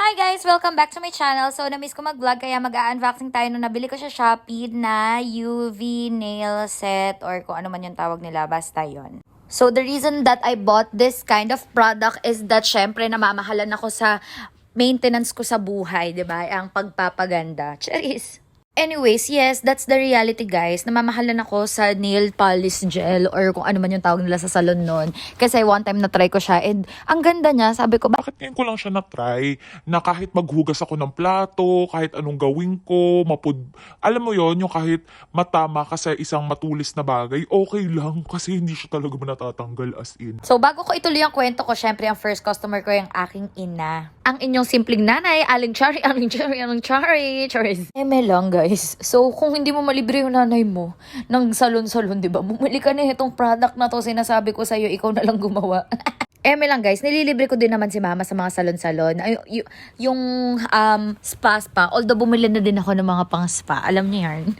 Hi guys! Welcome back to my channel. So, na-miss ko mag-vlog kaya mag-unboxing tayo nung nabili ko sa Shopee na UV nail set or kung ano man yung tawag nila. Basta yun. So, the reason that I bought this kind of product is that syempre namamahalan ako sa maintenance ko sa buhay, di ba? Ang pagpapaganda. Cheers! Anyways, yes, that's the reality guys. Namamahalan ako sa nail polish gel or kung ano man yung tawag nila sa salon nun. Kasi one time na-try ko siya and ang ganda niya. Sabi ko, Bakit ngayon ko lang siya na-try na kahit maghugas ako ng plato, kahit anong gawin ko, alam mo yon yung kahit matama ka sa isang matulis na bagay, okay lang kasi hindi siya talaga natatanggal as in. So, bago ko ituloy ang kwento ko, syempre, ang first customer ko yung aking ina. Ang inyong simpleng nanay, Aling Chari, Aling Chari, Aling Chari, Charis. Lang, guys. So, kung hindi mo malibre yung nanay mo ng salon-salon, di ba? Bumili ka na itong product na to, sinasabi ko sa'yo, ikaw na lang gumawa. Lang guys, nililibre ko din naman si mama sa mga salon-salon. Yung spa. Although bumili na din ako ng mga pang-spa. Alam niyo yan.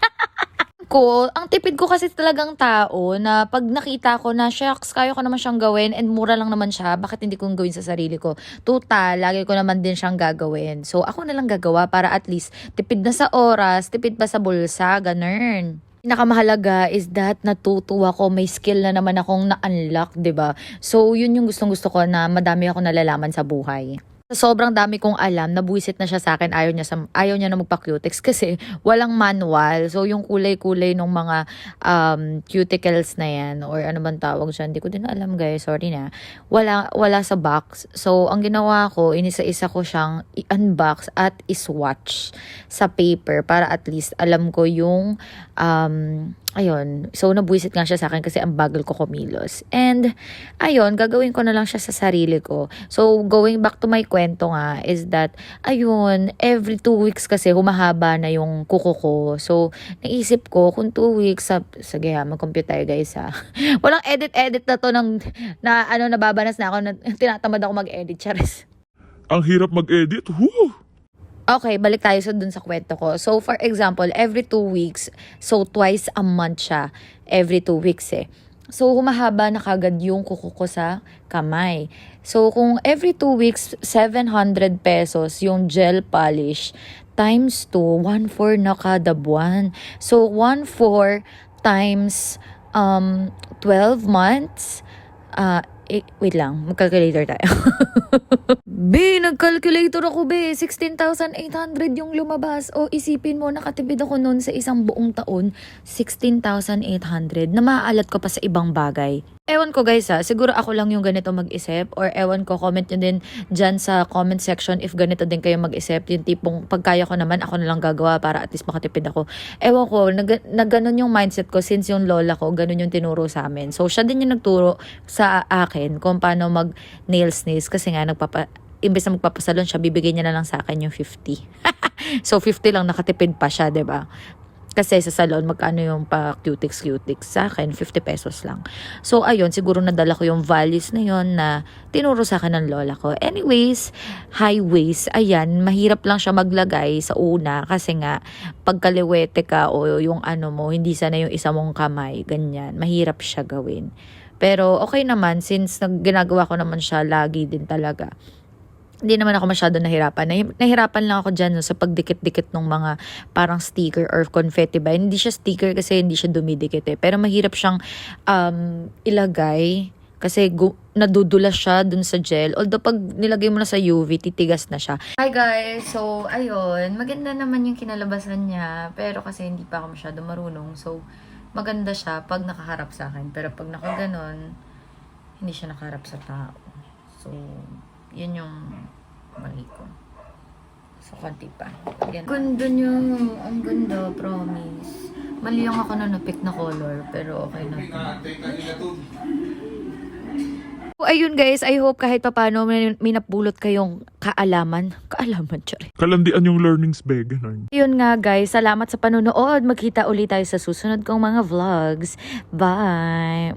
Ang tipid ko kasi talagang tao na pag nakita ko na shucks, kaya ko naman siyang gawin and mura lang naman siya, bakit hindi kong gawin sa sarili ko? Total, lagi ko naman din siyang gagawin. So, ako na lang gagawa para at least tipid na sa oras, tipid pa sa bulsa, ganun. Pinakamahalaga is that natutuwa ko, may skill na naman akong na-unlock, 'di ba? So, yun yung gustong-gusto ko na madami akong nalalaman sa buhay. Sobrang dami kong alam, nabuisit na siya sa akin, ayaw niya na magpa-cutex kasi walang manual. So, yung kulay-kulay ng mga cuticles na yan, or ano bang tawag siya, hindi ko din alam guys, sorry na. Wala sa box. So, ang ginawa ko, inisa-isa ko siyang i-unbox at i-swatch sa paper para at least alam ko yung ayun, so nabuisit nga siya sa akin kasi ang bagal ko kumilos. And, ayun, gagawin ko na lang siya sa sarili ko. So, going back to my kwento nga is that, ayun, every 2 weeks kasi humahaba na yung kuko ko. So, naisip ko, kung 2 weeks, sige ha, mag-compute tayo guys ha. Walang edit-edit na to nababanas na ako, tinatamad ako mag-edit, charis. Ang hirap mag-edit, whoo! Okay, balik tayo dun sa kwento ko. So, for example, every 2 weeks, so twice a month siya, every 2 weeks eh. So, humahaba na kagad yung kuko ko sa kamay. So, kung every 2 weeks, 700 pesos yung gel polish, times 2, 1/4 na kada buwan. So, 1/4 times 12 months, wait lang, mag-calculator tayo. Nag-calculator ako, 16,800 yung lumabas. O, isipin mo, nakatipid ako noon sa isang buong taon, 16,800 na maaalat ko pa sa ibang bagay. Ewan ko guys siguro ako lang yung ganito mag-isip, or ewan ko, comment nyo din dyan sa comment section if ganito din kayo mag-isip, yung tipong pagkaya ko naman, ako na lang gagawa para at least makatipid ako. Ewan ko, nagganon yung mindset ko since yung lola ko, ganun yung tinuro sa amin. So, siya din yung nagturo sa akin kung paano mag-nails kasi nga, imbes na magpapasalon siya, bibigay niya na lang sa akin yung 50. So, 50 lang, nakatipid pa siya, 'di ba? Kasi sa salon, magkano yung pa-cutex? Sa akin, 50 pesos lang. So, ayun, siguro nadala ko yung values na yun na tinuro sa akin ng lola ko. Anyways, high waist, ayan, mahirap lang siya maglagay sa una kasi nga, pagkaliwete ka o yung ano mo, hindi sana yung isa mong kamay, ganyan, mahirap siya gawin. Pero, okay naman, since ginagawa ko naman siya lagi din talaga. Hindi naman ako masyado nahirapan. Nahirapan lang ako dyan sa pagdikit-dikit ng mga parang sticker or confetti ba. Hindi siya sticker kasi hindi siya dumidikit eh. Pero mahirap siyang ilagay kasi nadudulas siya dun sa gel. Although pag nilagay mo na sa UV, titigas na siya. Hi guys! So, ayun. Maganda naman yung kinalabasan niya. Pero kasi hindi pa ako masyado marunong. So, maganda siya pag nakaharap sa akin. Pero pag nakaganon, hindi siya nakaharap sa tao. So, yun yung mali ko. So, konti pa. Yan. Ganda niya. Ang ganda, promise. Mali lang ako na napick na color, pero okay na to. So, ayun guys, I hope kahit papano may napulot kayong kaalaman. Kaalaman, sorry. Kalandian yung learnings bag, ganun. Yun nga guys, salamat sa panonood. Magkita ulit tayo sa susunod kong mga vlogs. Bye!